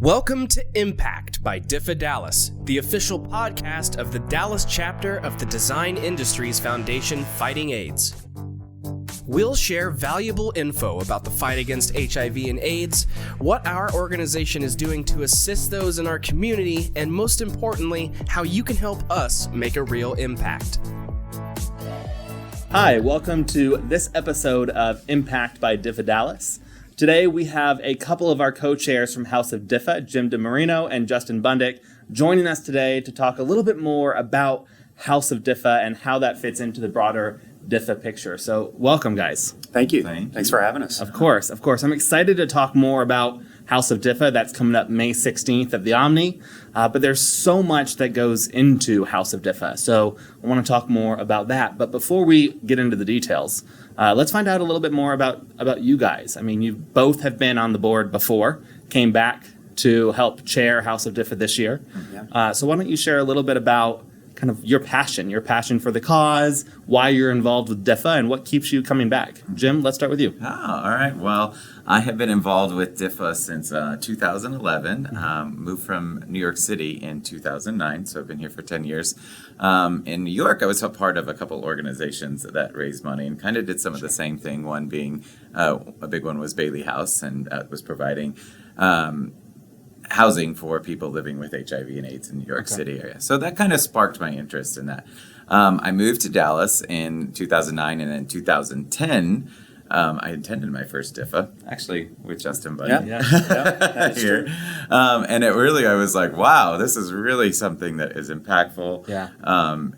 Welcome to Impact by DIFFA Dallas, the official podcast of the Dallas chapter of the Design Industries Foundation Fighting AIDS. We'll share valuable info about the fight against HIV and AIDS, what our organization is doing to assist those in our community, and most importantly, how you can help us make a real impact. Hi, welcome to this episode of Impact by DIFFA Dallas. Today we have a couple of our co-chairs from House of DIFFA, Jim DiMarino and Justin Bundick, joining us today to talk a little bit more about House of DIFFA and how that fits into the broader DIFFA picture. So welcome, guys. Thank you. Thanks for having us. Of course. I'm excited to talk more about House of DIFFA. That's coming up May 16th at the Omni. But there's so much that goes into House of DIFFA. So I want to talk more about that. But before we get into the details, let's find out a little bit more about you guys. I mean, you both have been on the board before, came back to help chair House of DIFFA this year. Yeah. So why don't you share a little bit about kind of your passion for the cause, why you're involved with DIFFA, and what keeps you coming back. Jim, let's start with you. Oh, all right. Well, I have been involved with DIFFA since 2011. Moved from New York City in 2009, so I've been here for 10 years. In New York, I was a part of a couple organizations that raised money and kind of did some of the same thing. One being, a big one was Bailey House, and was providing housing for people living with HIV and AIDS in the New York City area. So that kind of sparked my interest in that. I moved to Dallas in 2009, and in 2010, I attended my first DIFFA, actually with Justin Bundick. Yeah, that's here. true. And I was like, wow, this is really something that is impactful. Yeah.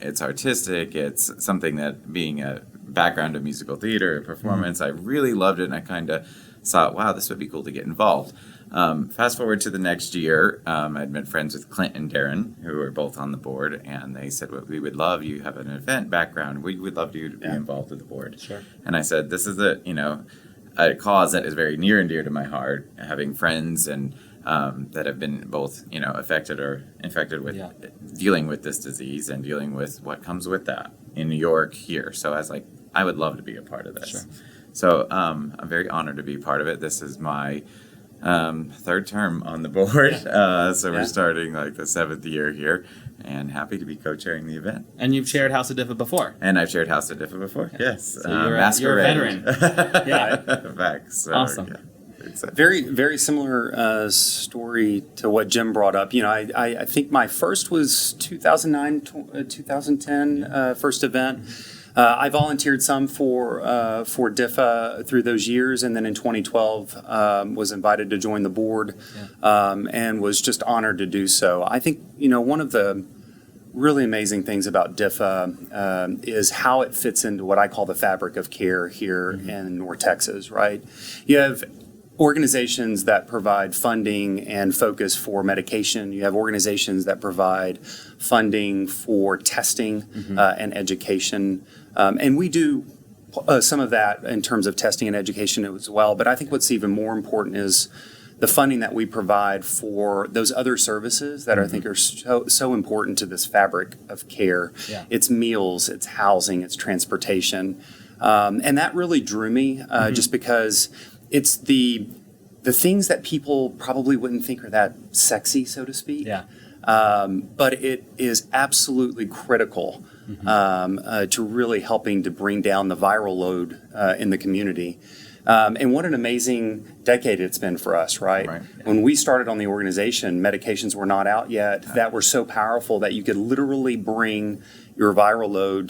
It's artistic. It's something that, being a background of musical theater and performance, I really loved it, and I kind of thought, wow, this would be cool to get involved. Fast forward to the next year, I'd been friends with Clint and Darren, who were both on the board, and they said, well, we would love you have an event background. We would love you to be involved with the board. Sure. And I said, this is a cause that is very near and dear to my heart, having friends and that have been both, affected or infected with dealing with this disease and dealing with what comes with that in New York here. So I was like, I would love to be a part of this. Sure. So I'm very honored to be part of it. This is my third term on the board. So we're starting like the seventh year here, and happy to be co-chairing the event. And you've chaired House of DIFFA before. And I've chaired House of DIFFA before. Yes. So you're a veteran. Yeah. Facts. So, awesome. Yeah. Very, very similar story to what Jim brought up. I think my first was 2009, 2010 first event. I volunteered some for DIFFA through those years, and then in 2012 was invited to join the board, and was just honored to do so. I think one of the really amazing things about DIFFA is how it fits into what I call the fabric of care here in North Texas. Right, you have organizations that provide funding and focus for medication. You have organizations that provide funding for testing and education. And we do some of that in terms of testing and education as well. But I think what's even more important is the funding that we provide for those other services that I think are so important to this fabric of care. Yeah. It's meals, it's housing, it's transportation. And that really drew me just because it's the things that people probably wouldn't think are that sexy, so to speak. Yeah. But it is absolutely critical to really helping to bring down the viral load in the community. And what an amazing decade it's been for us, right? Right. When we started on the organization, medications were not out yet that were so powerful that you could literally bring your viral load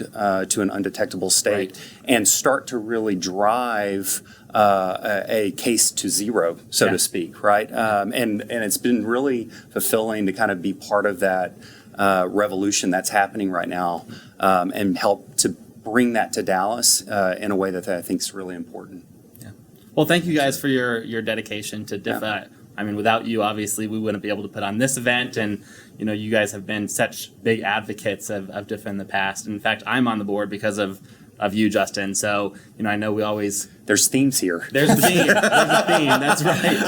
to an undetectable state and start to really drive a case to zero, so to speak, right? And it's been really fulfilling to kind of be part of that revolution that's happening right now, and help to bring that to Dallas in a way that I think is really important. Yeah. Well, thank you guys for your dedication to DIFFA. Yeah. I mean, without you, obviously, we wouldn't be able to put on this event, and you guys have been such big advocates of DIFFA in the past. In fact, I'm on the board because of you, Justin. So, I know we always... There's themes here. There's a theme. There's a theme.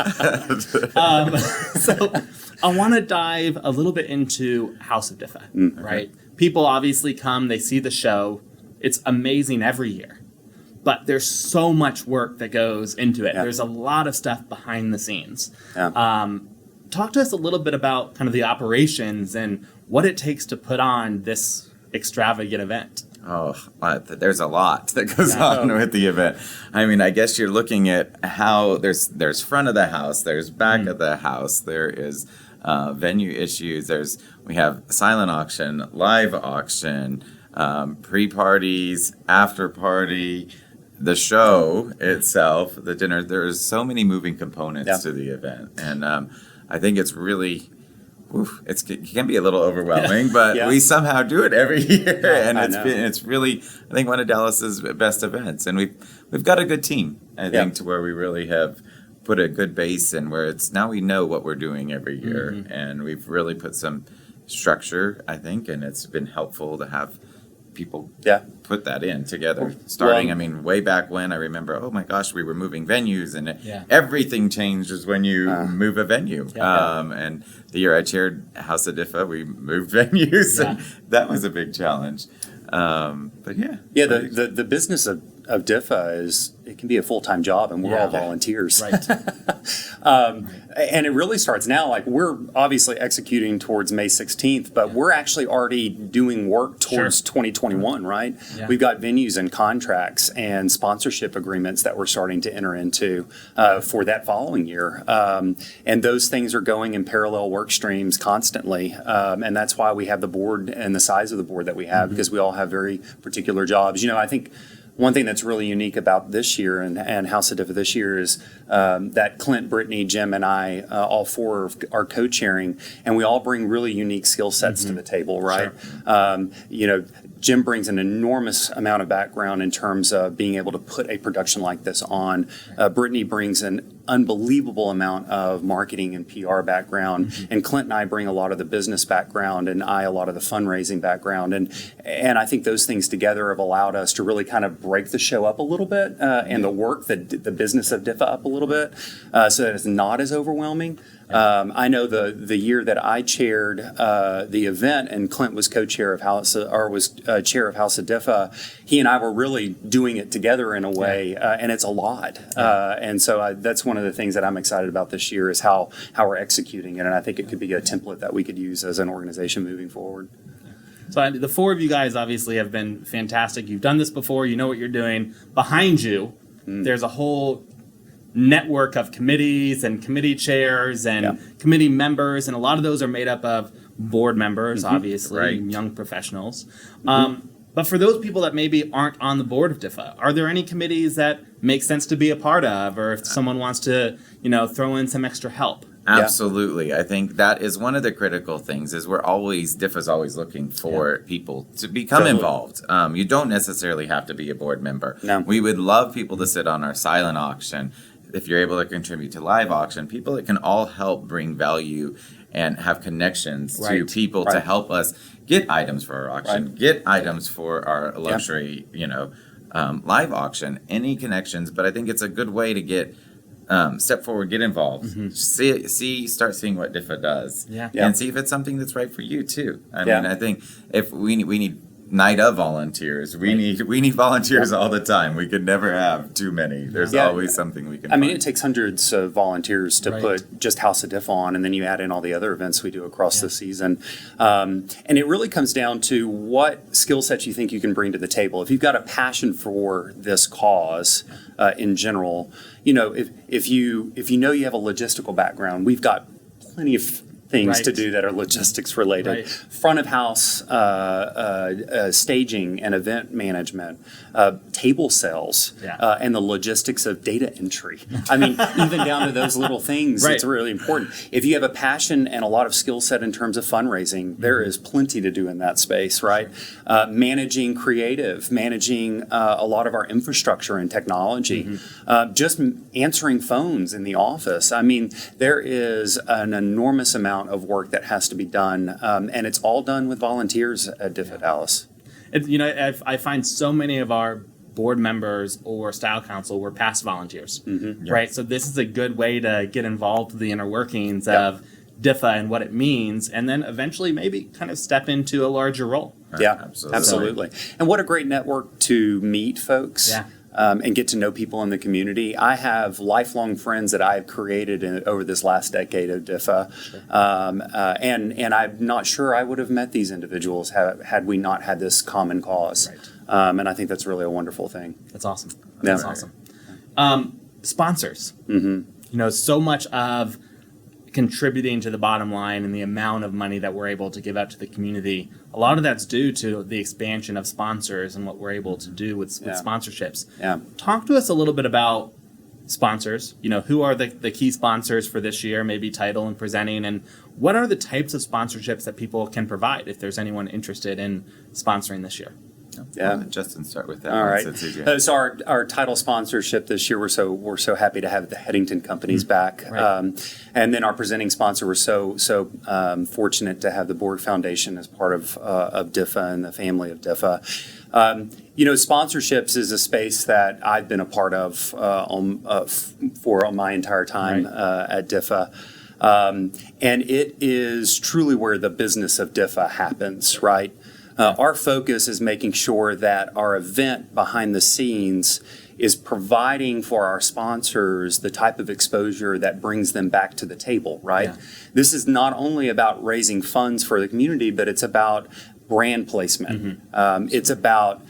That's right. So I want to dive a little bit into House of DIFFA, right? People obviously come, they see the show. It's amazing every year. But there's so much work that goes into it. Yeah. There's a lot of stuff behind the scenes. Yeah. talk to us a little bit about kind of the operations and what it takes to put on this extravagant event. Oh, there's a lot that goes on with the event. I mean, I guess you're looking at how there's front of the house, there's back of the house, there is venue issues, we have silent auction, live auction, pre-parties, after party, the show itself, the dinner. There's so many moving components to the event, and I think it's really. It can be a little overwhelming, but we somehow do it every year, and it's really, I think, one of Dallas's best events, and we've got a good team. I think to where we really have put a good base in where it's now we know what we're doing every year, and we've really put some structure, I think, and it's been helpful to have people put that in together. Starting, I mean, way back when, I remember, oh my gosh, we were moving venues, and everything changes when you move a venue. And the year I chaired House of DIFFA, we moved venues, and that was a big challenge. But the business of DIFFA it can be a full-time job, and we're all volunteers. Right. And it really starts now. Like, we're obviously executing towards May 16th, but we're actually already doing work towards 2021, right? Yeah. We've got venues and contracts and sponsorship agreements that we're starting to enter into for that following year. And those things are going in parallel work streams constantly. And that's why we have the board and the size of the board that we have, because we all have very particular jobs. You know, I think one thing that's really unique about this year and House of DIFFA this year is that Clint, Brittany, Jim, and I, all four are co-chairing, and we all bring really unique skill sets to the table, right? Sure. You know, Jim brings an enormous amount of background in terms of being able to put a production like this on. Brittany brings an unbelievable amount of marketing and PR background, and Clint and I bring a lot of the business background, and I a lot of the fundraising background, and I think those things together have allowed us to really kind of break the show up a little bit, and the work, the business of DIFFA up a little bit, so that it's not as overwhelming. I know the year that I chaired the event, and Clint was co-chair of chair of House of DIFFA. He and I were really doing it together in a way, and it's a lot. And so that's one of the things that I'm excited about this year is how we're executing it, and I think it could be a template that we could use as an organization moving forward. So the four of you guys obviously have been fantastic. You've done this before. You know what you're doing. Behind you, there's a whole network of committees and committee chairs and committee members, and a lot of those are made up of board members, obviously, young professionals. But for those people that maybe aren't on the board of DIFFA, are there any committees that make sense to be a part of, or if someone wants to, throw in some extra help? Absolutely. I think that is one of the critical things is DIFFA's always looking for people to become involved. You don't necessarily have to be a board member. No. We would love people to sit on our silent auction. If you're able to contribute to live auction, people that can all help bring value and have connections to people to help us get items for our auction, get items for our luxury, live auction, any connections. But I think it's a good way to get step forward, get involved, start seeing what DIFFA does, and see if it's something that's right for you too. I mean, I think if we need night of volunteers, we need volunteers all the time. We could never have too many. There's always something we can. I mean, it takes hundreds of volunteers to put just House of DIFFA on, and then you add in all the other events we do across the season. And it really comes down to what skill sets you think you can bring to the table. If you've got a passion for this cause in general, if you know you have a logistical background, we've got plenty of things to do that are logistics related. Front of house staging and event management, table sales, and the logistics of data entry. I mean, even down to those little things, it's really important. If you have a passion and a lot of skill set in terms of fundraising, there is plenty to do in that space, right? Managing creative, managing a lot of our infrastructure and technology, just answering phones in the office. I mean, there is an enormous amount of work that has to be done, and it's all done with volunteers at DIFFA Dallas. I find so many of our board members or style council were past volunteers, right? So this is a good way to get involved with the inner workings of DIFFA and what it means, and then eventually maybe kind of step into a larger role. Yeah, absolutely. And what a great network to meet folks. and get to know people in the community. I have lifelong friends that I've created over this last decade of DIFFA, and I'm not sure I would have met these individuals had we not had this common cause. Right. And I think that's really a wonderful thing. That's awesome. Yeah. That's awesome. Sponsors. So much of contributing to the bottom line and the amount of money that we're able to give out to the community, a lot of that's due to the expansion of sponsors and what we're able to do with sponsorships. Yeah. Talk to us a little bit about sponsors. Who are the key sponsors for this year, maybe title and presenting, and what are the types of sponsorships that people can provide if there's anyone interested in sponsoring this year? Yeah. Justin, start with that. All right. So it's easier. So our title sponsorship this year, we're so happy to have the Headington companies back, Right. and then our presenting sponsor, we're so fortunate to have the Borg Foundation as part of DIFFA and the family of DIFFA. Sponsorships is a space that I've been a part of for my entire time at DIFFA. And it is truly where the business of DIFFA happens, right? Our focus is making sure that our event behind the scenes is providing for our sponsors the type of exposure that brings them back to the table, right? Yeah. This is not only about raising funds for the community, but it's about brand placement. It's about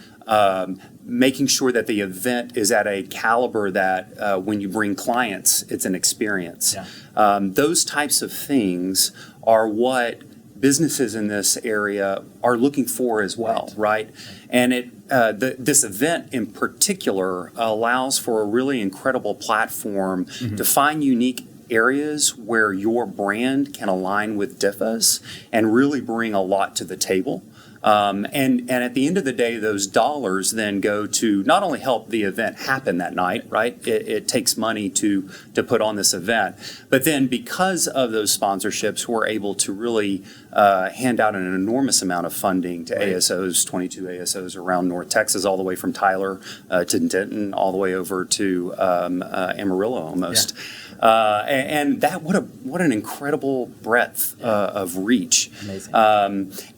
making sure that the event is at a caliber that when you bring clients, it's an experience. Yeah. Those types of things are what businesses in this area are looking for as well, right? And this event in particular allows for a really incredible platform to find unique areas where your brand can align with DIFFA's and really bring a lot to the table. And at the end of the day, those dollars then go to not only help the event happen that night, right? It takes money to put on this event. But then because of those sponsorships, we're able to really hand out an enormous amount of funding to ASOs, 22 ASOs around North Texas, all the way from Tyler to Denton, all the way over to Amarillo almost. Yeah. And that what an incredible breadth of reach. Amazing.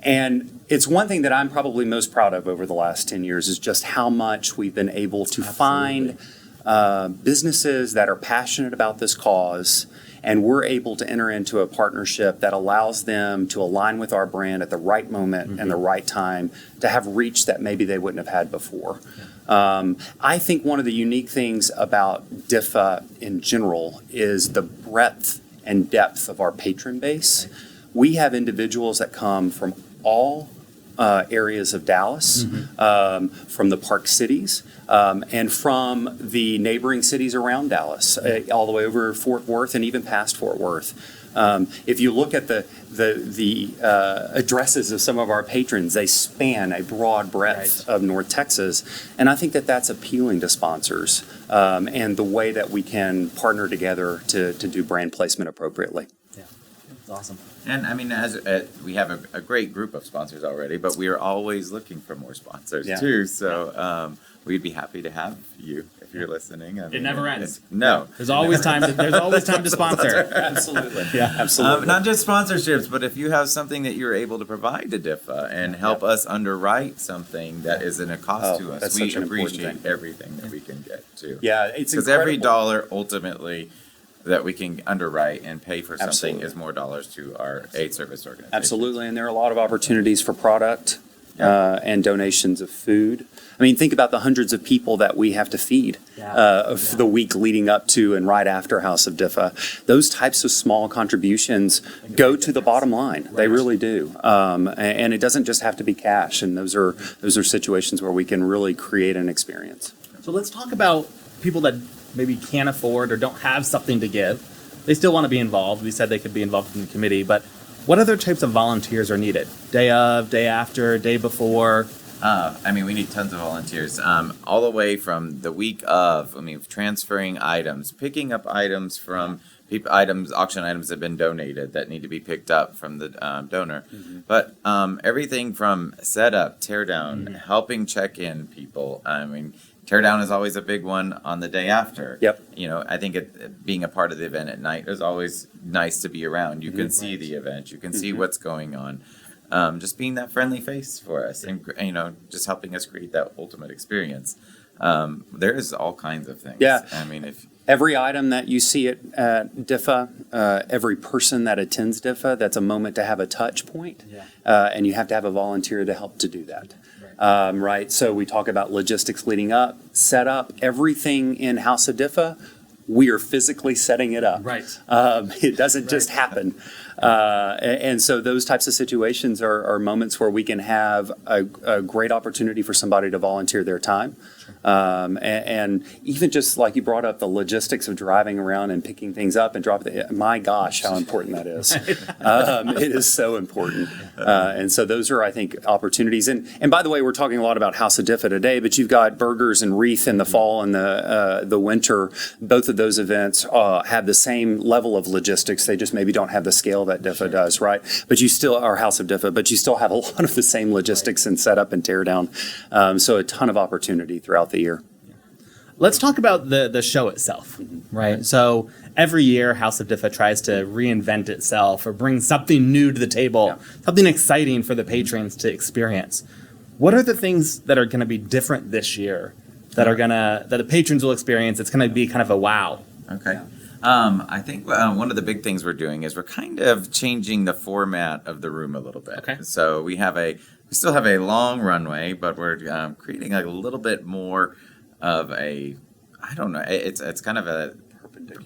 And it's one thing that I'm probably most proud of over the last 10 years is just how much we've been able to find businesses that are passionate about this cause, and we're able to enter into a partnership that allows them to align with our brand at the right moment and the right time to have reach that maybe they wouldn't have had before. I think one of the unique things about DIFFA in general is the breadth and depth of our patron base. We have individuals that come from all areas of Dallas, from the Park Cities, and from the neighboring cities around Dallas, all the way over Fort Worth and even past Fort Worth. If you look at the addresses of some of our patrons, they span a broad breadth of North Texas, and I think that that's appealing to sponsors and the way that we can partner together to do brand placement appropriately. Yeah, that's awesome. And I mean, as we have a great group of sponsors already, but we are always looking for more sponsors too. So we'd be happy to have you if you're listening. I mean, It never ends. No, There's always time. There's always time to sponsor. Absolutely. Yeah, Absolutely. not just sponsorships, but if you have something that you're able to provide to DIFFA and help us underwrite something that isn't a cost to us, that's we such an important appreciate thing. everything that we can get too. Yeah, it's Because incredible. every dollar ultimately that we can underwrite and pay for something Absolutely. is more dollars to our aid service organization. Absolutely, and there are a lot of opportunities for product and donations of food. I mean, think about the hundreds of people that we have to feed of the week leading up to and right after House of DIFFA. Those types of small contributions go to the bottom line. They really do, and it doesn't just have to be cash. And those are situations where we can really create an experience. So let's talk about people that maybe can't afford or don't have something to give. They still want to be involved. We said they could be involved in the committee, but what other types of volunteers are needed? Day of, day after, day before? I mean, we need tons of volunteers, all the way from the week of. I mean, transferring items, picking up items from auction items that have been donated that need to be picked up from the donor. But everything from setup, tear down, helping check in people. I mean, tear down is always a big one on the day after. Yep. You know, I think being a part of the event at night is always nice to be around. You can see the event, you can see what's going on. Just being that friendly face for us and, just helping us create that ultimate experience. There is all kinds of things. Yeah. I mean, if Every item that you see at DIFFA, every person that attends DIFFA, that's a moment to have a touch point. And you have to have a volunteer to help to do that. Right. So we talk about logistics leading up, set up, everything in House of DIFFA. We are physically setting it up. Right. It doesn't just happen. And so those types of situations are moments where we can have a great opportunity for somebody to volunteer their time. And even just like you brought up the logistics of driving around and picking things up and dropping it. My gosh, how important that is. It is so important. And so those are, I think, opportunities. And by the way, we're talking a lot about House of DIFFA today, but you've got Burgers and Wreath in the fall and the winter. Both of those events have the same level of logistics. They just maybe don't have the scale that DIFFA does, right? But you still are House of DIFFA, but you still have a lot of the same logistics and setup and tear down. So a ton of opportunity throughout the year. Let's talk about the show itself, right? So every year, House of DIFFA tries to reinvent itself or bring something new to the table, something exciting for the patrons to experience. What are the things that are going to be different this year that the patrons will experience? It's going to be kind of a wow. Okay. I think one of the big things we're doing is we're kind of changing the format of the room a little bit. Okay. So we still have a long runway, but we're creating a little bit more of a, I don't know, it's kind of a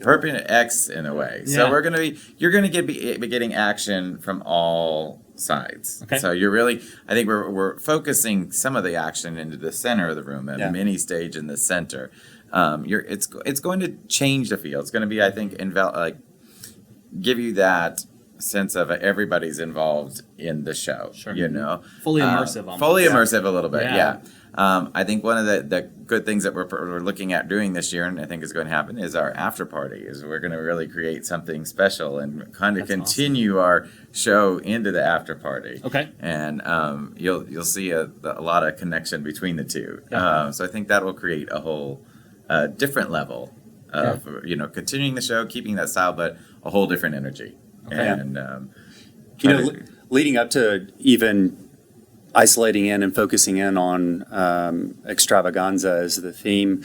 perpendicular X in a way. So you're going to be getting action from all sides. Okay. So I think we're focusing some of the action into the center of the room, a mini stage in the center. It's going to change the feel. It's going to be, I think, give you that sense of everybody's involved in the show. Sure. You know, Fully immersive. Almost. Fully immersive a little bit. Yeah. I think one of the good things that we're looking at doing this year, and I think is going to happen, is our after party. Is we're going to really create something special and kind of continue our show into the after party. Okay. And you'll see a lot of connection between the two. Yeah. So I think that will create a whole different level of continuing the show, keeping that style, but a whole different energy. Okay. And leading up to even isolating in and focusing in on Extravaganza as the theme,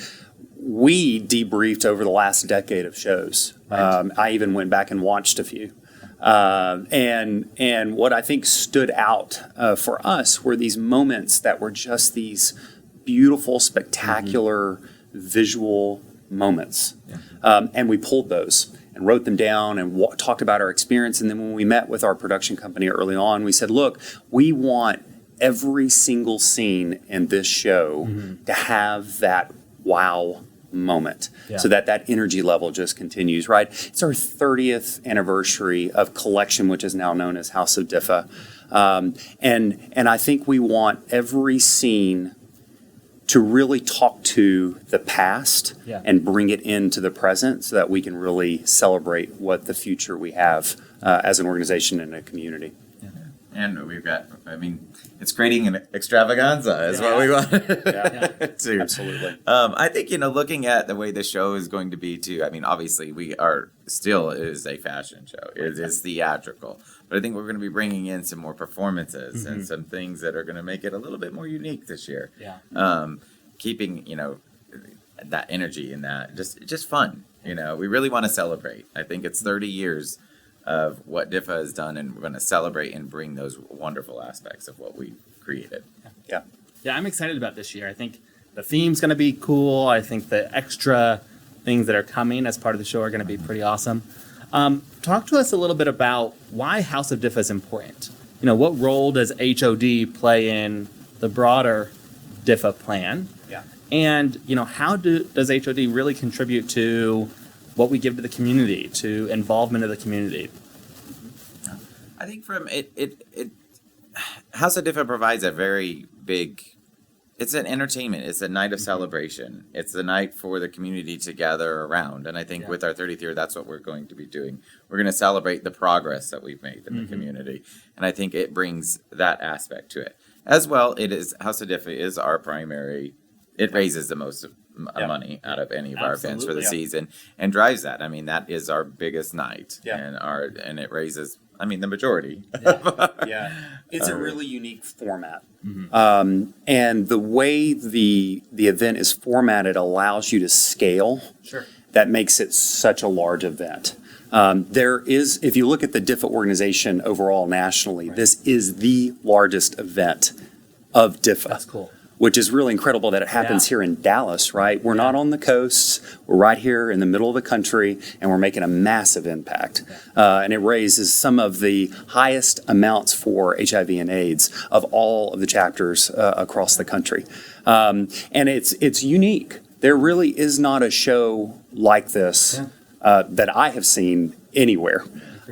we debriefed over the last decade of shows. Right. I even went back and watched a few. And what I think stood out for us were these moments that were just these beautiful, spectacular visual moments. And we pulled those and wrote them down and talked about our experience. And then when we met with our production company early on, we said, look, we want every single scene in this show to have that wow moment so that energy level just continues, right? It's our 30th anniversary of collection, which is now known as House of DIFFA. And I think we want every scene to really talk to the past and bring it into the present so that we can really celebrate what the future we have as an organization and a community. And we've got, it's creating an extravaganza is what we want to. Absolutely. I think, looking at the way the show is going to be too, obviously it is a fashion show. It is theatrical. But I think we're going to be bringing in some more performances and some things that are going to make it a little bit more unique this year. Keeping, that energy in that, just fun. We really want to celebrate. I think it's 30 years of what DIFFA has done, and we're going to celebrate and bring those wonderful aspects of what we created. Yeah, I'm excited about this year. I think the theme's going to be cool. I think the extra things that are coming as part of the show are going to be pretty awesome. Talk to us a little bit about why House of DIFFA is important. What role does HOD play in the broader DIFFA plan? And, how does HOD really contribute to what we give to the community, to involvement of the community? I think from House of DIFFA provides a very big, it's an entertainment. It's a night of celebration. It's the night for the community to gather around. And I think with our 30th year, that's what we're going to be doing. We're going to celebrate the progress that we've made in the community. And I think it brings that aspect to it. As well, House of DIFFA is our primary, it raises the most money out of any of our events for the season and drives that. That is our biggest night, and it raises I mean, the majority. Yeah, it's a really unique format. And the way the event is formatted allows you to scale. Sure. That makes it such a large event. There is, if you look at the DIFFA organization overall nationally, this is the largest event of DIFFA. That's cool. Which is really incredible that it happens here in Dallas, right? We're not on the coasts. We're right here in the middle of the country, and we're making a massive impact. And it raises some of the highest amounts for HIV and AIDS of all of the chapters across the country. And it's unique. There really is not a show like this that I have seen anywhere.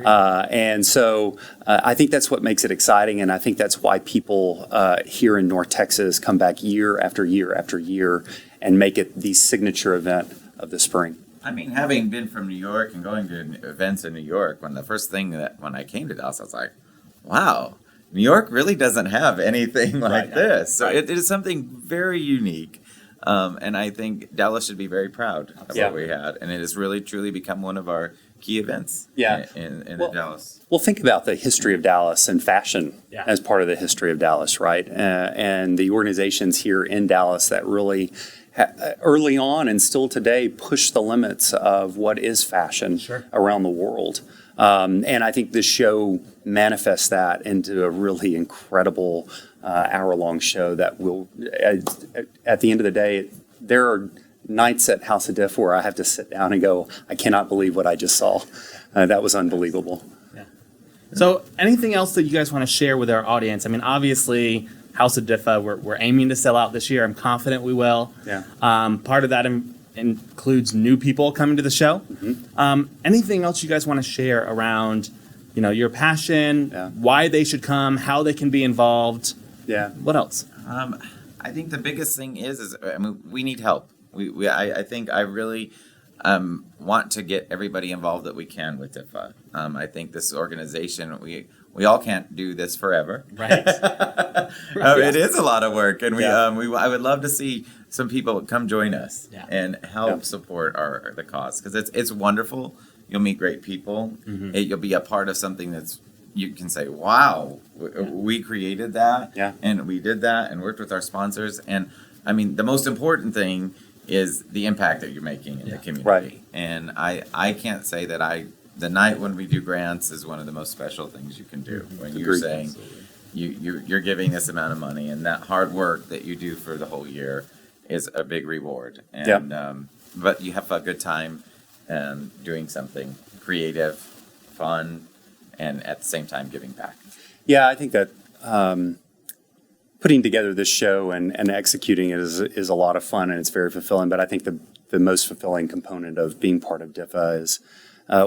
And so I think that's what makes it exciting, and I think that's why people here in North Texas come back year after year after year and make it the signature event of the spring. I mean, having been from New York and going to events in New York, when I came to Dallas, I was like, wow, New York really doesn't have anything like this. So it is something very unique. And I think Dallas should be very proud of what we had. And it has really, truly become one of our key events in Dallas. Well, think about the history of Dallas and fashion as part of the history of Dallas, right? And the organizations here in Dallas that really early on and still today push the limits of what is fashion around the world. And I think this show manifests that into a really incredible hour-long show that will, at the end of the day, there are nights at House of DIFFA where I have to sit down and go, I cannot believe what I just saw. That was unbelievable. Yeah. So anything else that you guys want to share with our audience? I mean, obviously, House of DIFFA, we're aiming to sell out this year. I'm confident we will. Yeah. Part of that includes new people coming to the show. Anything else you guys want to share around, your passion, why they should come, how they can be involved? Yeah. What else? I think the biggest thing is we need help. I think I really want to get everybody involved that we can with DIFFA. I think this organization, we all can't do this forever. Right. It is a lot of work, and I would love to see some people come join us and help support the cause, because it's wonderful. You'll meet great people. You'll be a part of something that's, you can say, wow, we created that, and we did that, and worked with our sponsors. And I mean, the most important thing is the impact that you're making in the community. Right. And I can't say that the night when we do grants is one of the most special things you can do. When you're saying you're giving this amount of money, and that hard work that you do for the whole year is a big reward. And but you have a good time doing something creative, fun, and at the same time giving back. Yeah, I think that putting together this show and executing it is a lot of fun, and it's very fulfilling. But I think the most fulfilling component of being part of DIFFA is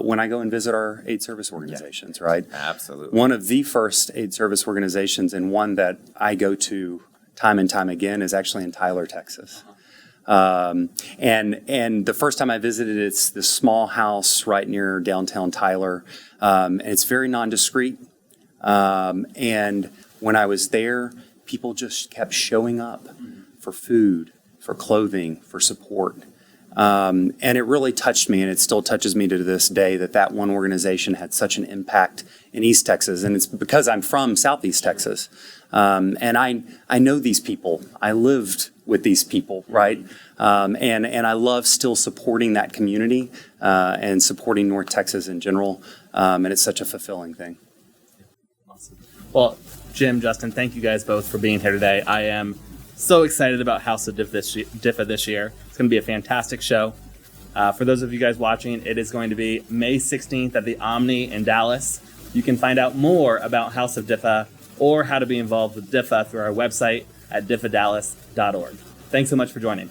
when I go and visit our AIDS service organizations, right? Absolutely. One of the first AIDS service organizations, and one that I go to time and time again, is actually in Tyler, Texas. And the first time I visited, it's this small house right near downtown Tyler. And it's very nondiscreet. And when I was there, people just kept showing up for food, for clothing, for support. And it really touched me, and it still touches me to this day, that one organization had such an impact in East Texas. And it's because I'm from Southeast Texas. And I know these people. I lived with these people, right? And I love still supporting that community and supporting North Texas in general. And it's such a fulfilling thing. Awesome. Well, Jim, Justin, thank you guys both for being here today. I am so excited about House of DIFFA this year. It's going to be a fantastic show. For those of you guys watching, it is going to be May 16th at the Omni in Dallas. You can find out more about House of DIFFA or how to be involved with DIFFA through our website at diffadallas.org. Thanks so much for joining.